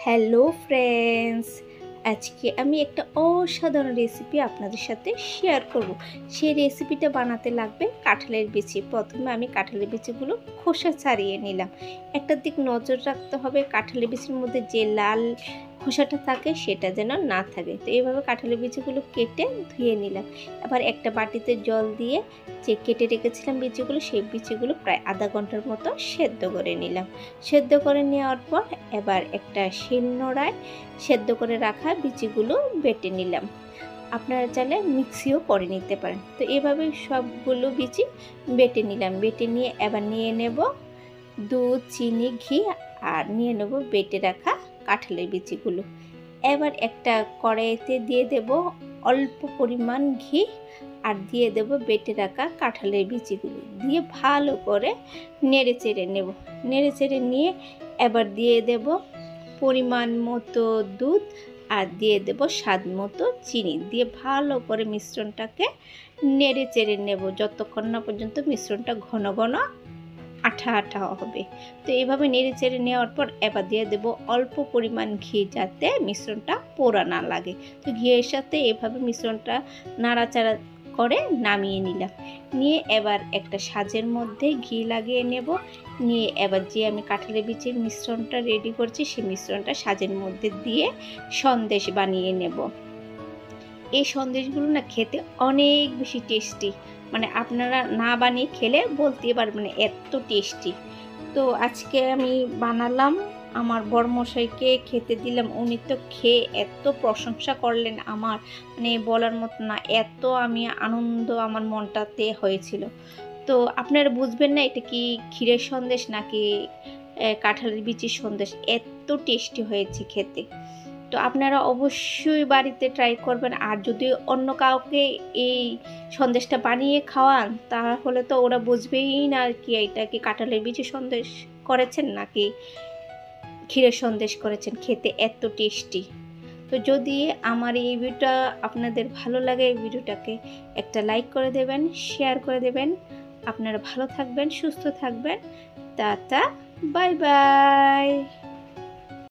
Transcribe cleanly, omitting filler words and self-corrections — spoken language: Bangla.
হ্যালো ফ্রেন্ডস, আজকে আমি একটা অসাধারণ রেসিপি আপনাদের সাথে শেয়ার করব। সেই রেসিপিটা বানাতে লাগবে কাঁঠালের বিচি। প্রথমে আমি কাঁঠালের বিচিগুলো খোসা ছাড়িয়ে নিলাম। একটা দিক নজর রাখতে হবে, কাঁঠালের বিচির মধ্যে যে লাল খোসাটা থাকে সেটা যেন না থাকে। তো এইভাবে কাঁঠালের বিচিগুলো কেটে ধুয়ে নিলাম। এবার একটা বাটিতে জল দিয়ে যে কেটে রেখেছিলাম বিচিগুলো, সেই বিচিগুলো প্রায় আধা ঘন্টার মতো সেদ্ধ করে নিলাম। সেদ্ধ করে নেওয়ার পর এবার একটা শিলনোড়ায় সেদ্ধ করে রাখা বিচিগুলো বেটে নিলাম। আপনারা চাইলে মিক্সিও করে নিতে পারেন। তো এভাবে সবগুলো বিচি বেটে নিলাম। বেটে নিয়ে এবার নিয়ে নেব দুধ, চিনি, ঘি, আর নিয়ে নেব বেটে রাখা কাঁঠালের বিচিগুলো। এবার একটা কড়াইতে দিয়ে দেব অল্প পরিমাণ ঘি, আর দিয়ে দেব বেটে রাখা কাঁঠালের বিচিগুলো, দিয়ে ভালো করে নেড়ে চেড়ে নেব। নেড়ে চেড়ে নিয়ে এবার দিয়ে দেব পরিমাণ মতো দুধ, আর দিয়ে দেব স্বাদ মতো চিনি, দিয়ে ভালো করে মিশ্রণটাকে নেড়ে চেড়ে নেব যতক্ষণ না পর্যন্ত মিশ্রণটা ঘন ঘন আঠা আঠা হবে। তো এইভাবে নেড়ে চেড়ে নেওয়ার পর এবার দিয়ে দেব অল্প পরিমাণ ঘি, যাতে মিশ্রণটা পোড়া না লাগে। তো ঘিয়ের সাথে এভাবে মিশ্রণটা নাড়াচাড়া করে নামিয়ে নিলাম। নিয়ে এবার একটা সাজের মধ্যে ঘি লাগিয়ে নেব। নিয়ে এবার যে আমি কাঁঠালের বিচির মিশ্রণটা রেডি করছি, সেই মিশ্রণটা সাজের মধ্যে দিয়ে সন্দেশ বানিয়ে নেব। এই সন্দেশগুলো না খেতে অনেক বেশি টেস্টি, মানে আপনারা না বানিয়ে খেলে বলতে পারবেন এত টেস্টি। তো আজকে আমি বানালাম, আমার বড়মশাইকে খেতে দিলাম। উনি তো খেয়ে এত প্রশংসা করলেন, আমার মানে বলার মতো না, এত আমি আনন্দ আমার মনটাতে হয়েছিল। তো আপনারা বুঝবেন না এটা কি ক্ষীরের সন্দেশ নাকি কাঁঠালের বিচির সন্দেশ, এত টেস্টি হয়েছে খেতে। তো আপনারা অবশ্যই বাড়িতে ট্রাই করবেন। আর যদি অন্য কাউকে এই সন্দেশটা বানিয়ে খাওয়ান, তাহলে তো ওরা বুঝবেই না কি এটা কি কাঁঠালের বিচি সন্দেশ করেছেন নাকি ক্ষীরের সন্দেশ করেছেন। খেতে এত টেস্টি। তো যদি আমার এই ভিডিওটা আপনাদের ভালো লাগে, এই ভিডিওটাকে একটা লাইক করে দেবেন, শেয়ার করে দেবেন। আপনারা ভালো থাকবেন, সুস্থ থাকবেন। Tata, bye bye.